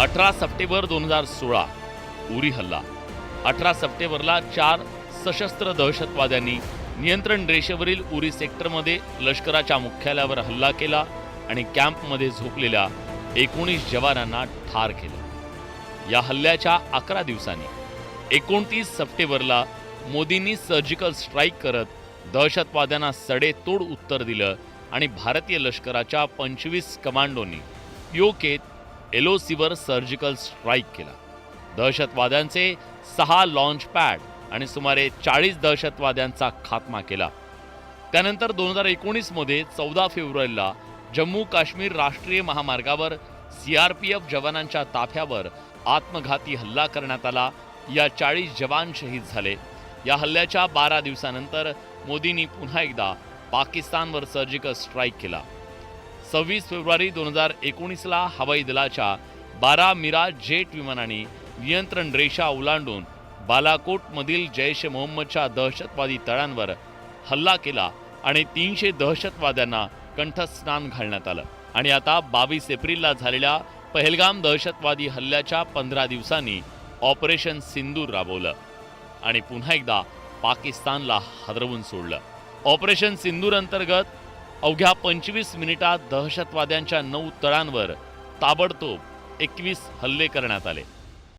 18 September 2016 Uri हल्ला। 18 सप्टेंबरला 4 सशस्त्र दहशतवाद्यांनी नियंत्रण रेषेवरील उरी सेक्टरमध्ये लष्कराच्या मुख्यालयावर हल्ला केला आणि कॅम्पमध्ये झोपलेल्या 19 जवानांना ठार केलं। या हल्ल्याच्या 11 दिवसांनी 29 सप्टेंबरला मोदींनी सर्जिकल स्ट्राईक करत दहशतवाद्यांना सडेतोड उत्तर दिलं आणि भारतीय लष्कराच्या 25 कमांडोंनी पीओकेत एलओसीवर सर्जिकल स्ट्राईक केला। दहशतवाद्यांचे 6 लॉन्च पॅड आणि सुमारे 40 दहशतवाद्यांचा खात्मा केला। त्यानंतर 2019 मध्ये 14 फेब्रुवारीला जम्मू काश्मीर राष्ट्रीय महामार्गावर सीआरपीएफ जवानांच्या ताफ्यावर आत्मघाती हल्ला करण्यात आला। या 40 जवान शहीद झाले। या हल्ल्याच्या 12 दिवसानंतर मोदींनी पुन्हा एकदा पाकिस्तानवर सर्जिकल स्ट्राईक केला। 26 फेब्रुवारी 2019ला हवाई दलाच्या 12 मिराज जेट विमानांनी नियंत्रण रेषा ओलांडून बालाकोटमधील जैश ए मोहम्मदच्या दहशतवादी तळांवर हल्ला केला आणि 300 दहशतवाद्यांना कंठस्नान घालण्यात आलं। आणि आता 22 एप्रिलला झालेल्या पहलगाम दहशतवादी हल्ल्याच्या 15 दिवसांनी ऑपरेशन सिंदूर राबवलं आणि पुन्हा एकदा पाकिस्तानला हादरवून सोडलं। ऑपरेशन सिंदूर अंतर्गत अवघ्या 25 मिनिटात दहशतवाद्यांच्या 9 तळांवर ताबडतोब 21 हल्ले करण्यात आले।